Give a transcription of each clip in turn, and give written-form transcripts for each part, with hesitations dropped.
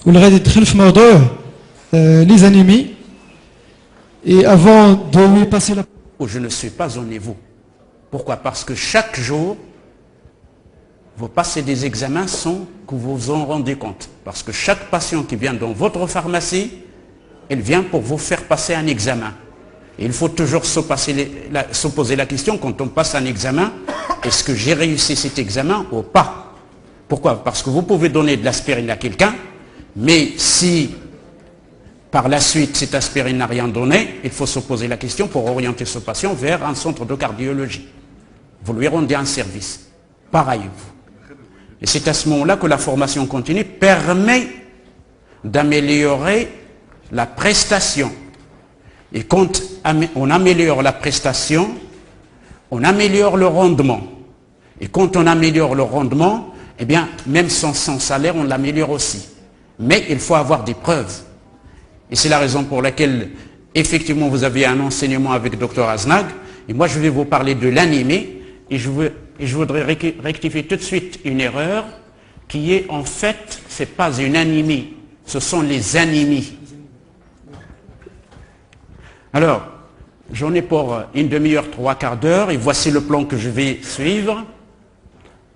واللي غادي يدخل في موضوع لي زانيمي. Et avant de lui passer la... Je ne suis pas au niveau. Pourquoi? Parce que chaque jour, vous passez des examens sans que vous vous en rendez compte. Parce que chaque patient qui vient dans votre pharmacie, elle vient pour vous faire passer un examen. Et il faut toujours se poser la question quand on passe un examen, est-ce que j'ai réussi cet examen ou pas? Pourquoi? Parce que vous pouvez donner de l'aspirine à quelqu'un, mais si par la suite cette aspirine n'a rien donné, il faut se poser la question pour orienter ce patient vers un centre de cardiologie. Vous lui rendez un service. Pareil. Et c'est à ce moment-là que la formation continue permet d'améliorer la prestation. Et quand on améliore la prestation, on améliore le rendement. Et quand on améliore le rendement, eh bien, même sans salaire, on l'améliore aussi. Mais il faut avoir des preuves. Et c'est la raison pour laquelle, effectivement, vous avez un enseignement avec Dr Aznag. Et moi, je vais vous parler de l'anémie. Et je voudrais rectifier tout de suite une erreur qui est, en fait, ce n'est pas une anémie. Ce sont les anémies. Alors, j'en ai pour une demi-heure, 3/4 d'heure. Et voici le plan que je vais suivre.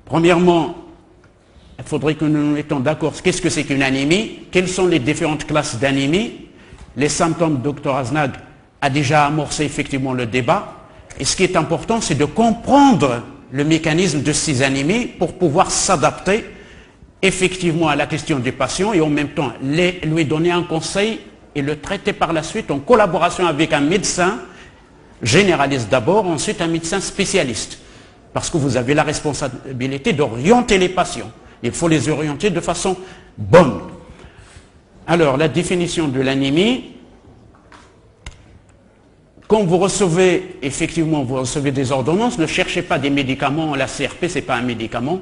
Premièrement, il faudrait que nous nous mettions d'accord. Qu'est-ce que c'est qu'une anémie? Quelles sont les différentes classes d'anémie? Les symptômes, Dr Aznag a déjà amorcé effectivement le débat. Et ce qui est important, c'est de comprendre le mécanisme de ces anémies pour pouvoir s'adapter effectivement à la question du patient et en même temps lui donner un conseil et le traiter par la suite en collaboration avec un médecin généraliste d'abord, ensuite un médecin spécialiste. Parce que vous avez la responsabilité d'orienter les patients. Il faut les orienter de façon bonne. Alors, la définition de l'anémie, quand vous recevez, effectivement, vous recevez des ordonnances, ne cherchez pas des médicaments. La CRP, ce n'est pas un médicament,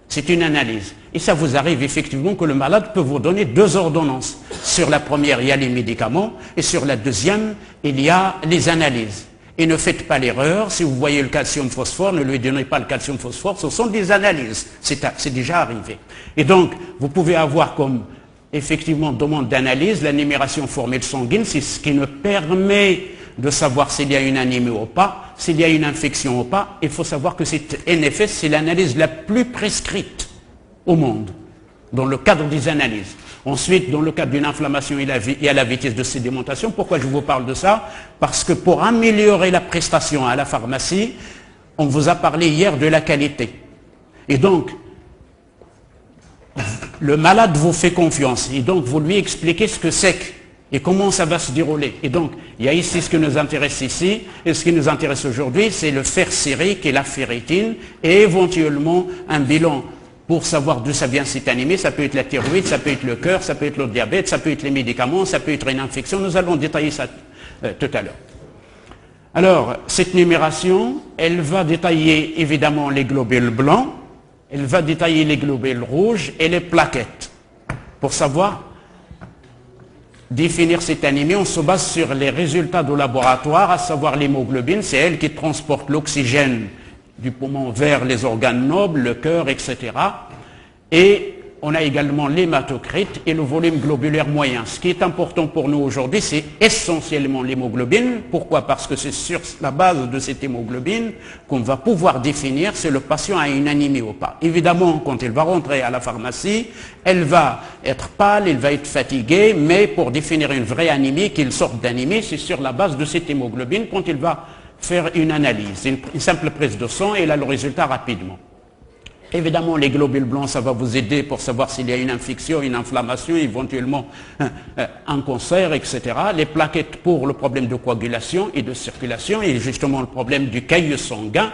c'est une analyse. Et ça vous arrive effectivement que le malade peut vous donner 2 ordonnances. Sur la première, il y a les médicaments, et sur la deuxième, il y a les analyses. Et ne faites pas l'erreur, si vous voyez le calcium-phosphore, ne lui donnez pas le calcium-phosphore, ce sont des analyses, c'est déjà arrivé. Et donc, vous pouvez avoir comme, effectivement, demande d'analyse, la numération formelle sanguine, c'est ce qui nous permet de savoir s'il y a une anémie ou pas, s'il y a une infection ou pas. Il faut savoir que cette NFS, c'est l'analyse la plus prescrite au monde, dans le cadre des analyses. Ensuite, dans le cadre d'une inflammation, il y a la vitesse de sédimentation. Pourquoi je vous parle de ça? Parce que pour améliorer la prestation à la pharmacie, on vous a parlé hier de la qualité. Et donc, le malade vous fait confiance. Et donc, vous lui expliquez ce que c'est et comment ça va se dérouler. Et donc, il y a ici ce qui nous intéresse ici. Et ce qui nous intéresse aujourd'hui, c'est le fer sérique et la ferritine et éventuellement un bilan pour savoir d'où ça vient cette anémie. Ça peut être la thyroïde, ça peut être le cœur, ça peut être le diabète, ça peut être les médicaments, ça peut être une infection. Nous allons détailler ça tout à l'heure. Alors, cette numération, elle va détailler évidemment les globules blancs, elle va détailler les globules rouges et les plaquettes. Pour savoir définir cette anémie, on se base sur les résultats de laboratoire, à savoir l'hémoglobine, c'est elle qui transporte l'oxygène du poumon vers les organes nobles, le cœur, etc. Et on a également l'hématocrite et le volume globulaire moyen. Ce qui est important pour nous aujourd'hui, c'est essentiellement l'hémoglobine. Pourquoi? Parce que c'est sur la base de cette hémoglobine qu'on va pouvoir définir si le patient a une anémie ou pas. Évidemment, quand il va rentrer à la pharmacie, elle va être pâle, il va être fatigué, mais pour définir une vraie anémie, qu'il sorte d'anémie, c'est sur la base de cette hémoglobine quand il va faire une analyse, une simple prise de sang, et il a le résultat rapidement. Évidemment, les globules blancs, ça va vous aider pour savoir s'il y a une infection, une inflammation, éventuellement un cancer, etc. Les plaquettes pour le problème de coagulation et de circulation, et justement le problème du caillou sanguin.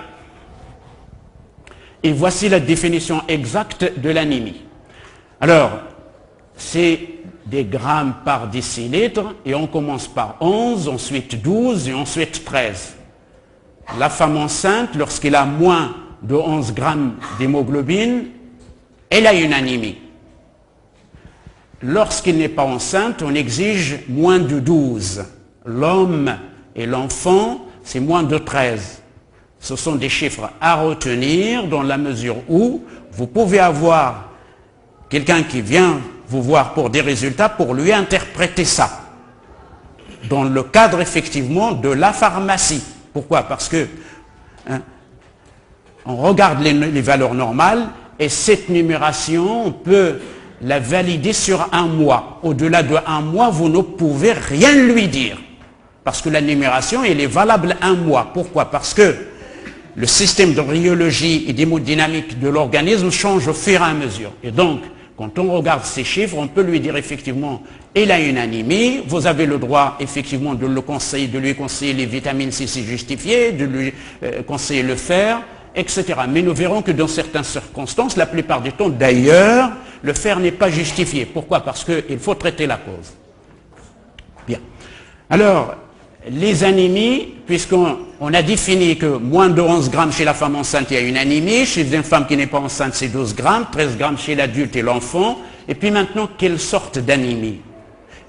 Et voici la définition exacte de l'anémie. Alors, c'est des grammes par décilitre, et on commence par 11, ensuite 12, et ensuite 13. La femme enceinte, lorsqu'elle a moins de 11 grammes d'hémoglobine, elle a une anémie. Lorsqu'elle n'est pas enceinte, on exige moins de 12. L'homme et l'enfant, c'est moins de 13. Ce sont des chiffres à retenir dans la mesure où vous pouvez avoir quelqu'un qui vient vous voir pour des résultats, pour lui interpréter ça. Dans le cadre effectivement de la pharmacie. Pourquoi? Parce que on regarde les valeurs normales et cette numération, on peut la valider sur un mois. Au-delà de un mois, vous ne pouvez rien lui dire. Parce que la numération, elle est valable un mois. Pourquoi? Parce que le système de rhéologie et d'hémodynamique de l'organisme change au fur et à mesure. Et donc, quand on regarde ces chiffres, on peut lui dire effectivement, il a une anémie, vous avez le droit effectivement de lui conseiller les vitamines si c'est justifié, de lui conseiller le fer, etc. Mais nous verrons que dans certaines circonstances, la plupart du temps d'ailleurs, le fer n'est pas justifié. Pourquoi? Parce qu'il faut traiter la cause. Bien. Alors, les anémies, puisqu'on a défini que moins de 11 grammes chez la femme enceinte, il y a une anémie, chez une femme qui n'est pas enceinte, c'est 12 grammes, 13 grammes chez l'adulte et l'enfant. Et puis maintenant, quelle sorte d'anémie?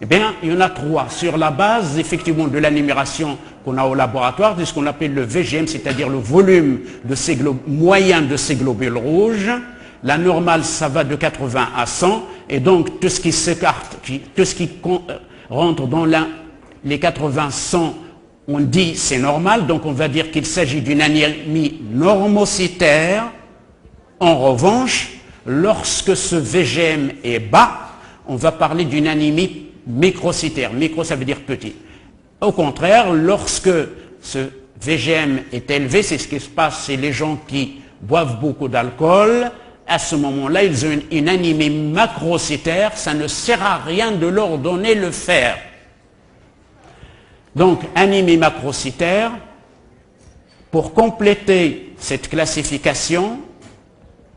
Eh bien, il y en a 3. Sur la base, effectivement, de la numération qu'on a au laboratoire, de ce qu'on appelle le VGM, c'est-à-dire le volume moyen de ces globules rouges. La normale, ça va de 80 à 100. Et donc, tout ce qui s'écarte, tout ce qui rentre dans les 80-100, on dit c'est normal. Donc, on va dire qu'il s'agit d'une anémie normocytaire. En revanche, lorsque ce VGM est bas, on va parler d'une anémie microcytaire. Micro, ça veut dire petit. Au contraire, lorsque ce VGM est élevé, c'est ce qui se passe, c'est les gens qui boivent beaucoup d'alcool. À ce moment-là, ils ont une anémie macrocytaire. Ça ne sert à rien de leur donner le fer. Donc, anémie macrocytaire, pour compléter cette classification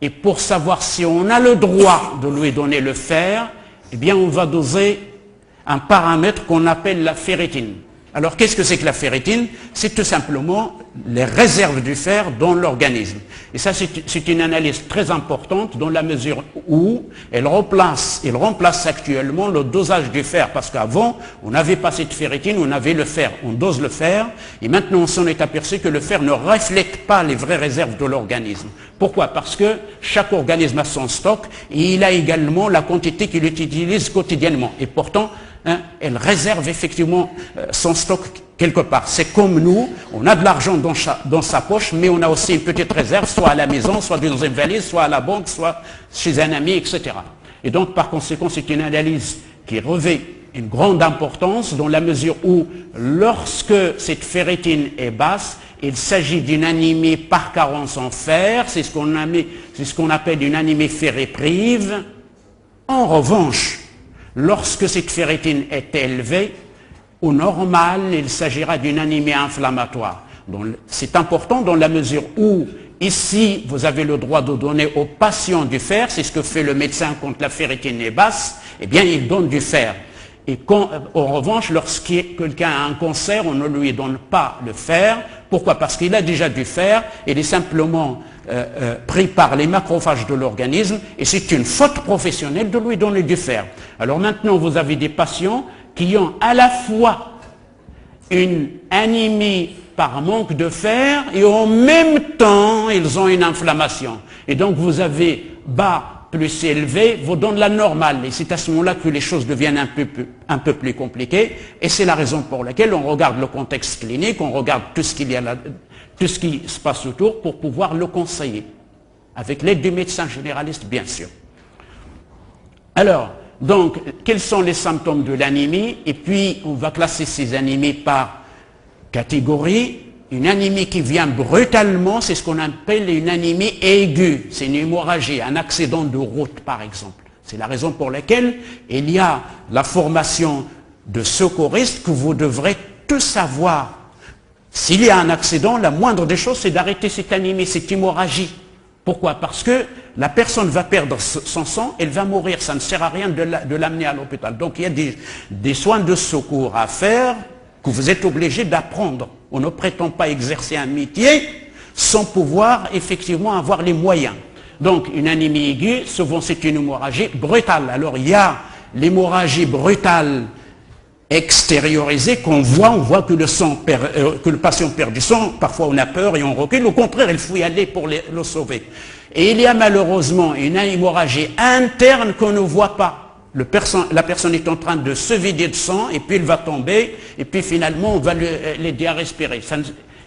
et pour savoir si on a le droit de lui donner le fer, eh bien, on va doser un paramètre qu'on appelle la ferritine. Alors, qu'est-ce que c'est que la ferritine? C'est tout simplement les réserves du fer dans l'organisme. Et ça, c'est une analyse très importante dans la mesure où elle remplace actuellement le dosage du fer. Parce qu'avant, on n'avait pas cette ferritine, on avait le fer. On dose le fer, et maintenant on s'en est aperçu que le fer ne reflète pas les vraies réserves de l'organisme. Pourquoi? Parce que chaque organisme a son stock, et il a également la quantité qu'il utilise quotidiennement. Et pourtant, elle réserve effectivement son stock quelque part. C'est comme nous, on a de l'argent dans sa poche, mais on a aussi une petite réserve, soit à la maison, soit dans une valise, soit à la banque, soit chez un ami, etc. Et donc, par conséquent, c'est une analyse qui revêt une grande importance dans la mesure où, lorsque cette ferritine est basse, il s'agit d'une anémie par carence en fer, c'est ce qu'on appelle une anémie ferriprive. En revanche, lorsque cette ferritine est élevée, au normal, il s'agira d'une anémie inflammatoire. C'est important dans la mesure où, ici, vous avez le droit de donner aux patients du fer, c'est ce que fait le médecin quand la ferritine est basse, eh bien, il donne du fer. Et en revanche, lorsque quelqu'un a un cancer, on ne lui donne pas le fer. Pourquoi? Parce qu'il a déjà du fer, il est simplement pris par les macrophages de l'organisme, et c'est une faute professionnelle de lui donner du fer. Alors maintenant, vous avez des patients qui ont à la fois une anémie par manque de fer, et en même temps, ils ont une inflammation. Et donc, vous avez bas plus élevé, vous donne la normale. Et c'est à ce moment-là que les choses deviennent un peu plus compliquées. Et c'est la raison pour laquelle on regarde le contexte clinique, on regarde tout ce qu'il y a là, tout ce qui se passe autour pour pouvoir le conseiller. Avec l'aide du médecin généraliste, bien sûr. Alors, donc, quels sont les symptômes de l'anémie? Et puis, on va classer ces anémies par catégorie. Une anémie qui vient brutalement, c'est ce qu'on appelle une anémie aiguë. C'est une hémorragie, un accident de route, par exemple. C'est la raison pour laquelle il y a la formation de secouristes que vous devrez tous savoir. S'il y a un accident, la moindre des choses, c'est d'arrêter cette anémie, cette hémorragie. Pourquoi? Parce que la personne va perdre son sang, elle va mourir. Ça ne sert à rien de l'amener à l'hôpital. Donc il y a des soins de secours à faire que vous êtes obligé d'apprendre. On ne prétend pas exercer un métier sans pouvoir effectivement avoir les moyens. Donc une anémie aiguë, souvent c'est une hémorragie brutale. Alors il y a l'hémorragie brutale extériorisée qu'on voit, on voit que le patient perd du sang, parfois on a peur et on recule, au contraire il faut y aller pour le sauver. Et il y a malheureusement une hémorragie interne qu'on ne voit pas. La personne est en train de se vider de sang et puis elle va tomber et puis finalement on va l'aider à respirer.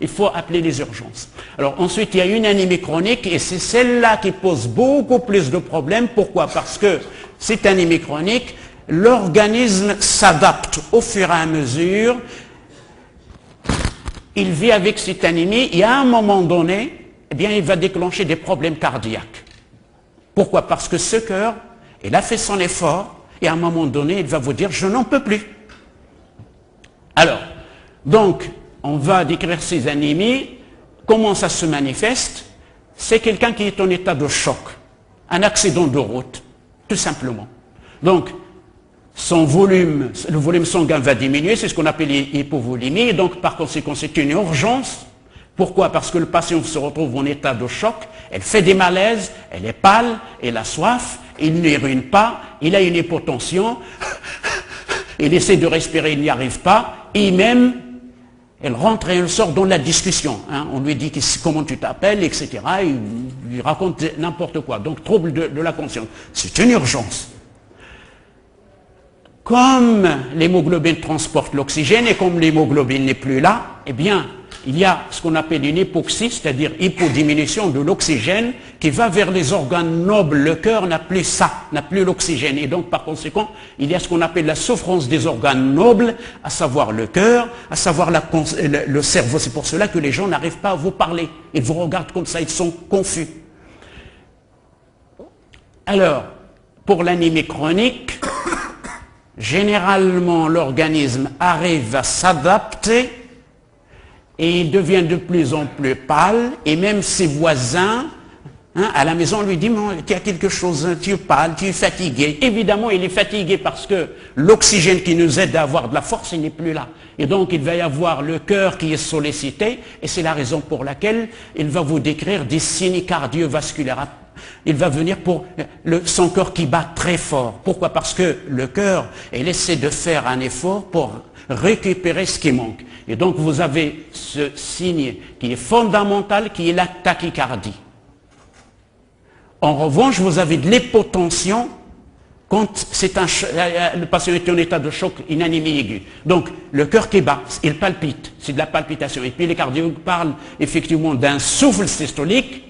Il faut appeler les urgences. Alors ensuite il y a une anémie chronique et c'est celle-là qui pose beaucoup plus de problèmes. Pourquoi? Parce que cette anémie chronique, l'organisme s'adapte au fur et à mesure. Il vit avec cette anémie et à un moment donné, eh bien, il va déclencher des problèmes cardiaques. Pourquoi? Parce que ce cœur, il a fait son effort et à un moment donné, il va vous dire « je n'en peux plus ». Alors, donc, on va décrire ces anémies. Comment ça se manifeste? C'est quelqu'un qui est en état de choc, un accident de route, tout simplement. Donc, le volume sanguin va diminuer, c'est ce qu'on appelle l'hypovolémie, et donc par conséquent c'est une urgence. Pourquoi? Parce que le patient se retrouve en état de choc, elle fait des malaises, elle est pâle, elle a soif, il n'urine pas, il a une hypotension, il essaie de respirer, il n'y arrive pas, et même, elle rentre et elle sort dans la discussion. Hein. On lui dit comment tu t'appelles, etc. Il lui raconte n'importe quoi. Donc trouble de la conscience. C'est une urgence. Comme l'hémoglobine transporte l'oxygène et comme l'hémoglobine n'est plus là, eh bien, il y a ce qu'on appelle une hypoxie, c'est-à-dire hypodiminution de l'oxygène qui va vers les organes nobles. Le cœur n'a plus ça, n'a plus l'oxygène. Et donc, par conséquent, il y a ce qu'on appelle la souffrance des organes nobles, à savoir le cœur, à savoir le cerveau. C'est pour cela que les gens n'arrivent pas à vous parler. Ils vous regardent comme ça, ils sont confus. Alors, pour l'anémie chronique, généralement, l'organisme arrive à s'adapter et il devient de plus en plus pâle, et même ses voisins, à la maison, lui disent « tu as quelque chose, tu es pâle, tu es fatigué ». Évidemment, il est fatigué parce que l'oxygène qui nous aide à avoir de la force, il n'est plus là. Et donc, il va y avoir le cœur qui est sollicité, et c'est la raison pour laquelle il va vous décrire des signes cardiovasculaires. Il va venir pour son cœur qui bat très fort. Pourquoi? Parce que le cœur, il essaie de faire un effort pour récupérer ce qui manque. Et donc vous avez ce signe qui est fondamental, qui est la tachycardie. En revanche, vous avez de l'hypotension quand le patient est en état de choc, une anémie aiguë. Donc le cœur qui bat, il palpite, c'est de la palpitation. Et puis les cardiologues parlent effectivement d'un souffle systolique,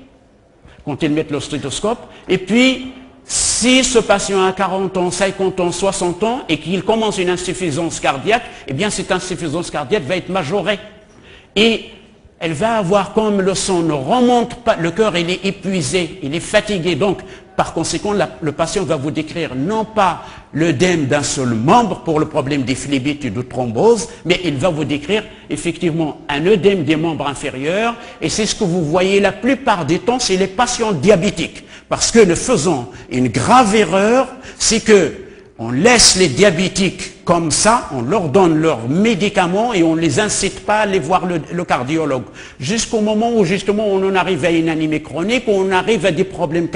quand ils mettent le stéthoscope, et puis si ce patient a 40 ans, 50 ans, 60 ans, et qu'il commence une insuffisance cardiaque, eh bien cette insuffisance cardiaque va être majorée. Et elle va avoir, comme le sang ne remonte pas, le cœur il est épuisé, il est fatigué, donc par conséquent le patient va vous décrire non pas l'œdème d'un seul membre pour le problème des phlébites et de thrombose, mais il va vous décrire effectivement un œdème des membres inférieurs, et c'est ce que vous voyez la plupart des temps, c'est les patients diabétiques. Parce que nous faisons une grave erreur, c'est que on laisse les diabétiques comme ça, on leur donne leurs médicaments et on ne les incite pas à aller voir le cardiologue. Jusqu'au moment où justement on en arrive à une anémie chronique, on arrive à des problèmes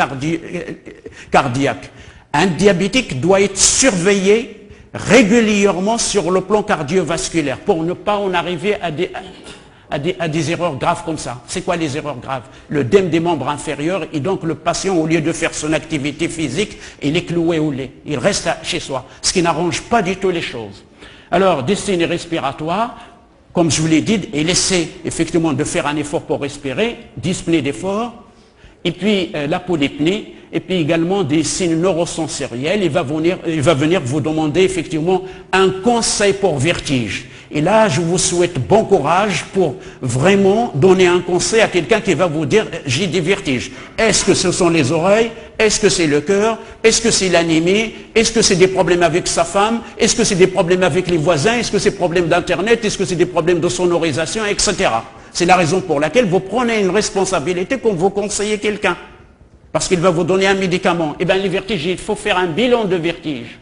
cardiaques. Un diabétique doit être surveillé régulièrement sur le plan cardiovasculaire pour ne pas en arriver à des erreurs graves comme ça. C'est quoi les erreurs graves? L'œdème des membres inférieurs, et donc le patient, au lieu de faire son activité physique, il est cloué au lit. Il reste chez soi, ce qui n'arrange pas du tout les choses. Alors, des signes respiratoires, comme je vous l'ai dit, il essaie effectivement de faire un effort pour respirer, dyspnée d'effort, et puis l'apodypnie, et puis également des signes neurosensoriels. Il va venir vous demander effectivement un conseil pour vertige. Et là, je vous souhaite bon courage pour vraiment donner un conseil à quelqu'un qui va vous dire « j'ai des vertiges ». Est-ce que ce sont les oreilles? Est-ce que c'est le cœur? Est-ce que c'est l'anémie? Est-ce que c'est des problèmes avec sa femme? Est-ce que c'est des problèmes avec les voisins? Est-ce que c'est des problèmes d'Internet? Est-ce que c'est des problèmes de sonorisation, etc. C'est la raison pour laquelle vous prenez une responsabilité quand vous conseillez quelqu'un. Parce qu'il va vous donner un médicament. Eh bien, les vertiges, il faut faire un bilan de vertige.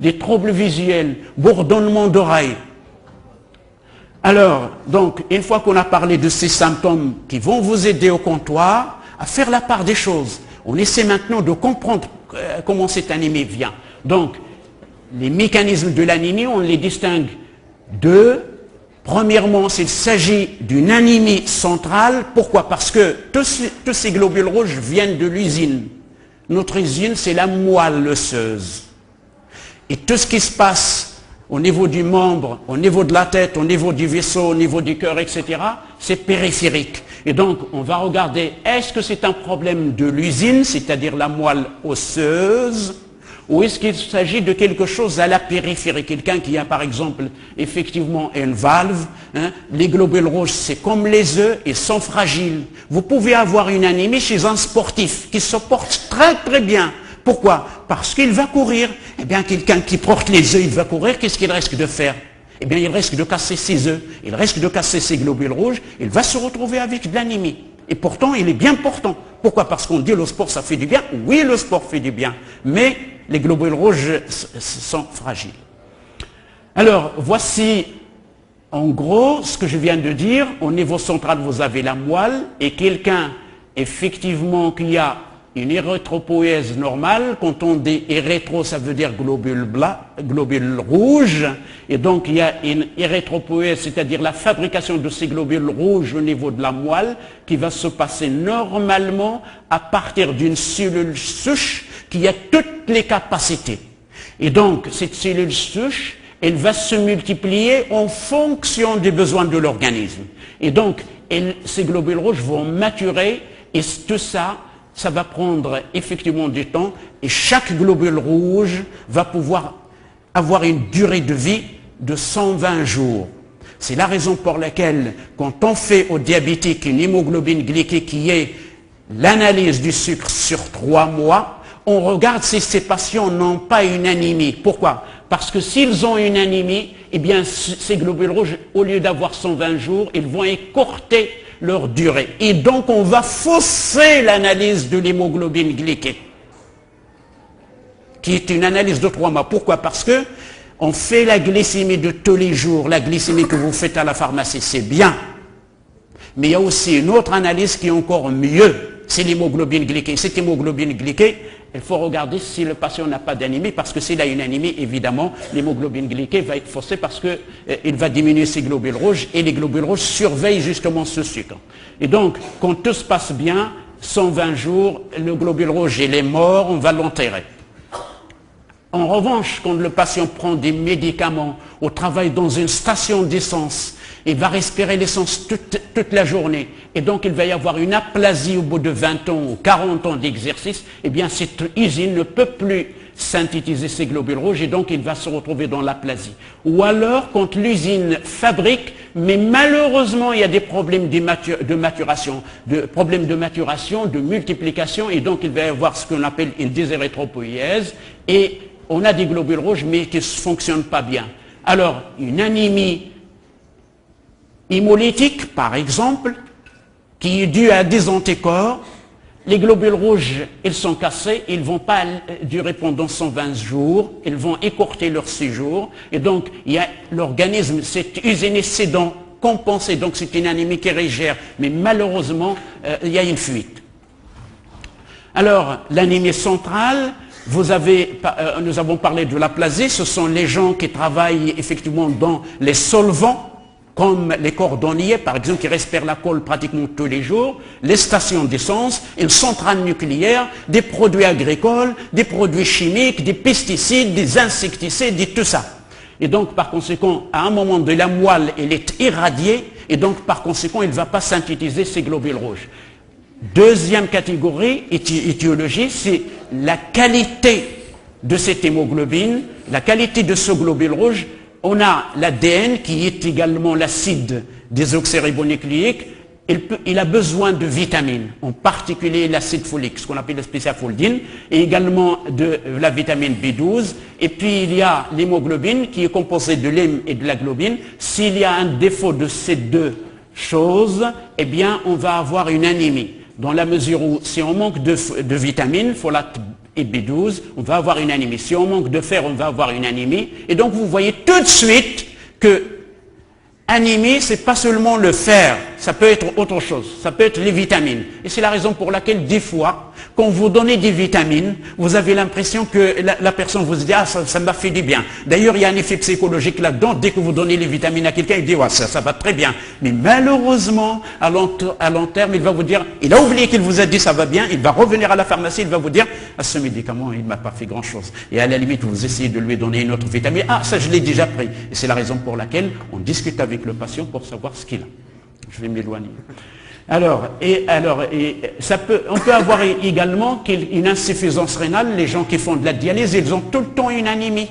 Des troubles visuels, bourdonnement d'oreilles. Alors, donc, une fois qu'on a parlé de ces symptômes qui vont vous aider au comptoir à faire la part des choses, on essaie maintenant de comprendre comment cette anémie vient. Donc, les mécanismes de l'anémie, on les distingue de, premièrement, s'il s'agit d'une anémie centrale. Pourquoi? Parce que tous ces globules rouges viennent de l'usine. Notre usine, c'est la moelle osseuse. Et tout ce qui se passe au niveau du membre, au niveau de la tête, au niveau du vaisseau, au niveau du cœur, etc., c'est périphérique. Et donc, on va regarder, est-ce que c'est un problème de l'usine, c'est-à-dire la moelle osseuse, ou est-ce qu'il s'agit de quelque chose à la périphérie? Quelqu'un qui a par exemple effectivement une valve, hein, les globules rouges c'est comme les œufs, ils sont fragiles. Vous pouvez avoir une anémie chez un sportif qui se porte très très bien. Pourquoi? Parce qu'il va courir. Eh bien quelqu'un qui porte les œufs, il va courir, qu'est-ce qu'il risque de faire? Eh bien il risque de casser ses œufs, il risque de casser ses globules rouges, il va se retrouver avec de l'anémie. Et pourtant, il est bien portant. Pourquoi? Parce qu'on dit le sport, ça fait du bien. Oui, le sport fait du bien. Mais les globules rouges sont fragiles. Alors, voici en gros ce que je viens de dire. Au niveau central, vous avez la moelle. Et quelqu'un, effectivement, qui a une érythropoïèse normale, quand on dit érythro, ça veut dire globules rouges, et donc il y a une érythropoïèse, c'est-à-dire la fabrication de ces globules rouges au niveau de la moelle, qui va se passer normalement à partir d'une cellule souche qui a toutes les capacités. Et donc cette cellule souche, elle va se multiplier en fonction des besoins de l'organisme. Et donc ces globules rouges vont maturer, et tout ça, ça va prendre effectivement du temps, et chaque globule rouge va pouvoir avoir une durée de vie de 120 jours. C'est la raison pour laquelle, quand on fait aux diabétiques une hémoglobine glyquée qui est l'analyse du sucre sur 3 mois, on regarde si ces patients n'ont pas une anémie. Pourquoi? Parce que s'ils ont une anémie, eh bien ces globules rouges, au lieu d'avoir 120 jours, ils vont écourter leur durée. Et donc on va fausser l'analyse de l'hémoglobine glyquée, qui est une analyse de 3 mois. Pourquoi? Parce que on fait la glycémie de tous les jours. La glycémie que vous faites à la pharmacie, c'est bien. Mais il y a aussi une autre analyse qui est encore mieux, c'est l'hémoglobine glyquée. Cette hémoglobine glyquée, il faut regarder si le patient n'a pas d'anémie, parce que s'il a une anémie, évidemment, l'hémoglobine glyquée va être faussée parce qu'il va diminuer ses globules rouges, et les globules rouges surveillent justement ce sucre. Et donc, quand tout se passe bien, 120 jours, le globule rouge il est mort, on va l'enterrer. En revanche, quand le patient prend des médicaments ou travaille dans une station d'essence, il va respirer l'essence toute la journée, et donc il va y avoir une aplasie au bout de 20 ans ou 40 ans d'exercice, eh bien cette usine ne peut plus synthétiser ces globules rouges, et donc il va se retrouver dans l'aplasie. Ou alors quand l'usine fabrique, mais malheureusement il y a des problèmes de maturation, de multiplication, et donc il va y avoir ce qu'on appelle une désérythropoïèse, et on a des globules rouges mais qui ne fonctionnent pas bien. Alors une anémie hémolytique, par exemple, qui est due à des anticorps, les globules rouges, ils sont cassés, ils ne vont pas durer pendant 120 jours, ils vont écourter leur séjour, et donc l'organisme s'est usiné, c'est donc compensé, donc c'est une anémie qui régère, mais malheureusement, il y a une fuite. Alors, l'anémie centrale, nous avons parlé de l'aplasie, ce sont les gens qui travaillent effectivement dans les solvants, comme les cordonniers, par exemple, qui respirent la colle pratiquement tous les jours, les stations d'essence, une centrale nucléaire, des produits agricoles, des produits chimiques, des pesticides, des insecticides, et tout ça. Et donc, par conséquent, à un moment de la moelle, elle est irradiée, et donc, par conséquent, il ne va pas synthétiser ces globules rouges. Deuxième catégorie, étiologie, c'est la qualité de cette hémoglobine, la qualité de ce globule rouge. On a l'ADN qui est également l'acide désoxyribonucléique. Il a besoin de vitamines, en particulier l'acide folique, ce qu'on appelle la spéciafoldine, et également de la vitamine B12. Et puis il y a l'hémoglobine qui est composée de l'hème et de la globine. S'il y a un défaut de ces deux choses, eh bien on va avoir une anémie. Dans la mesure où si on manque de vitamines, folate et B12, on va avoir une anémie. Si on manque de fer, on va avoir une anémie. Et donc vous voyez tout de suite que anémie, ce n'est pas seulement le fer. ça peut être autre chose, ça peut être les vitamines. Et c'est la raison pour laquelle, des fois, quand vous donnez des vitamines, vous avez l'impression que la personne vous dit « Ah, ça m'a fait du bien ». D'ailleurs, il y a un effet psychologique là-dedans. Dès que vous donnez les vitamines à quelqu'un, il dit « Ouais, ça va très bien ». Mais malheureusement, à long terme, il va vous dire, il a oublié qu'il vous a dit « ça va bien », il va revenir à la pharmacie, il va vous dire « Ah, ce médicament, il ne m'a pas fait grand-chose ». Et à la limite, vous essayez de lui donner une autre vitamine. « Ah, ça, je l'ai déjà pris ». Et c'est la raison pour laquelle on discute avec le patient pour savoir ce qu'il a. Je vais m'éloigner. On peut avoir également une insuffisance rénale. Les gens qui font de la dialyse, ils ont tout le temps une anémie.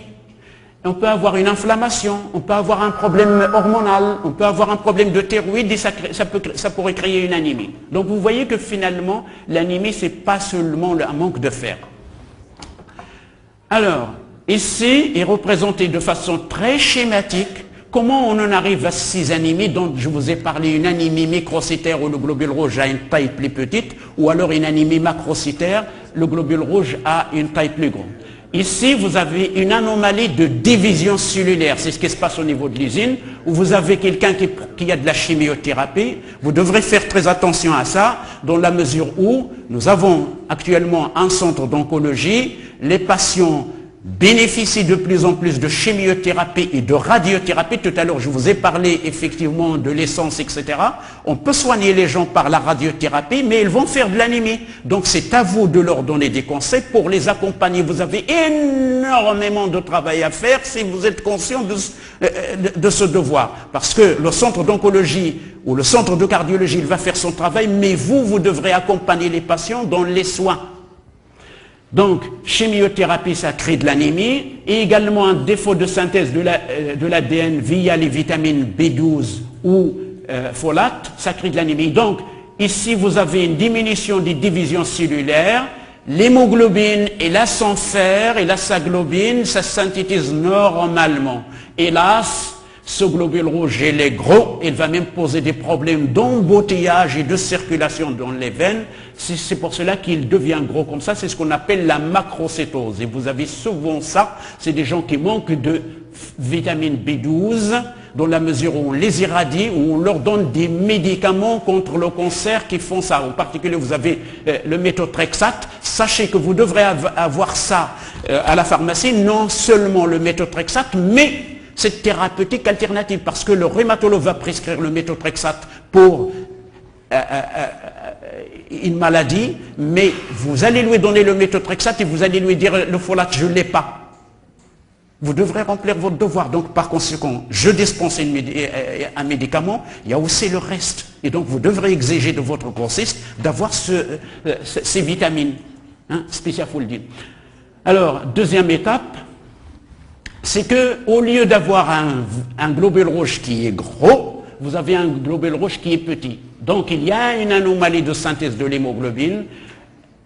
On peut avoir une inflammation, on peut avoir un problème hormonal, on peut avoir un problème de thyroïde et ça pourrait créer une anémie. Donc vous voyez que finalement, l'anémie, ce n'est pas seulement un manque de fer. Alors, ici est représenté de façon très schématique comment on en arrive à ces anémies dont je vous ai parlé, une anémie microcytaire où le globule rouge a une taille plus petite, ou alors une anémie macrocytaire, le globule rouge a une taille plus grande. Ici, vous avez une anomalie de division cellulaire. C'est ce qui se passe au niveau de l'usine, où vous avez quelqu'un qui a de la chimiothérapie. Vous devrez faire très attention à ça, dans la mesure où nous avons actuellement un centre d'oncologie. Les patients bénéficient de plus en plus de chimiothérapie et de radiothérapie. Tout à l'heure, je vous ai parlé effectivement de l'essence, etc. On peut soigner les gens par la radiothérapie, mais ils vont faire de l'anémie. Donc c'est à vous de leur donner des conseils pour les accompagner. Vous avez énormément de travail à faire si vous êtes conscient de ce devoir. Parce que le centre d'oncologie ou le centre de cardiologie, il va faire son travail, mais vous devrez accompagner les patients dans les soins. Donc, chimiothérapie, ça crée de l'anémie, et également un défaut de synthèse de l'ADN via les vitamines B12 ou folate, ça crée de l'anémie. Donc, ici, vous avez une diminution des divisions cellulaires, l'hémoglobine est là sans fer, et la saglobine, ça synthétise normalement. Hélas, ce globule rouge, il est gros, il va même poser des problèmes d'embouteillage et de circulation dans les veines. C'est pour cela qu'il devient gros comme ça. C'est ce qu'on appelle la macrocétose. Et vous avez souvent ça. C'est des gens qui manquent de vitamine B12, dans la mesure où on les irradie, où on leur donne des médicaments contre le cancer qui font ça. En particulier, vous avez le méthotrexate. Sachez que vous devrez avoir ça à la pharmacie, non seulement le méthotrexate, mais cette thérapeutique alternative, parce que le rhumatologue va prescrire le méthotrexate pour une maladie, mais vous allez lui donner le méthotrexate et vous allez lui dire le folate, je ne l'ai pas. Vous devrez remplir votre devoir. Donc par conséquent, je dispense un médicament, il y a aussi le reste. Et donc vous devrez exiger de votre grossiste d'avoir ces vitamines, spéciafoldine. Alors, deuxième étape, c'est qu'au lieu d'avoir un globule rouge qui est gros, vous avez un globule rouge qui est petit. Donc il y a une anomalie de synthèse de l'hémoglobine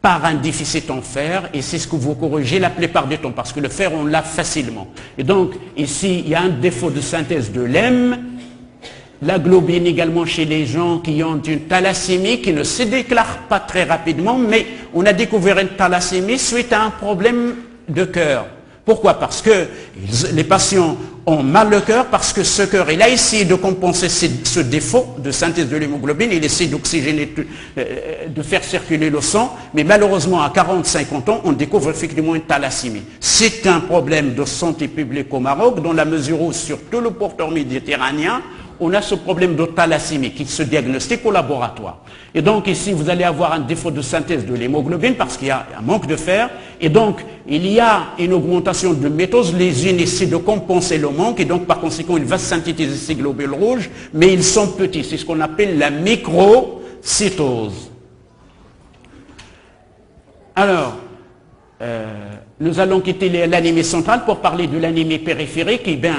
par un déficit en fer, et c'est ce que vous corrigez la plupart du temps, parce que le fer, on l'a facilement. Et donc ici, il y a un défaut de synthèse de l'hème, la globine également chez les gens qui ont une thalassémie qui ne se déclare pas très rapidement, mais on a découvert une thalassémie suite à un problème de cœur. Pourquoi? Parce que les patients ont mal au cœur, parce que ce cœur, il a essayé de compenser ce défaut de synthèse de l'hémoglobine, il essaie d'oxygéner, de faire circuler le sang, mais malheureusement à 40-50 ans, on découvre effectivement une thalassémie. C'est un problème de santé publique au Maroc, dans la mesure où sur tout le pourtour méditerranéen, on a ce problème de thalassémie qui se diagnostique au laboratoire. Et donc ici, vous allez avoir un défaut de synthèse de l'hémoglobine parce qu'il y a un manque de fer. Et donc, il y a une augmentation de métose. Les unes essaient de compenser le manque. Et donc, par conséquent, il va synthétiser ces globules rouges. Mais ils sont petits. C'est ce qu'on appelle la microcytose. Alors, nous allons quitter l'anémie centrale pour parler de l'anémie périphérique. Eh bien,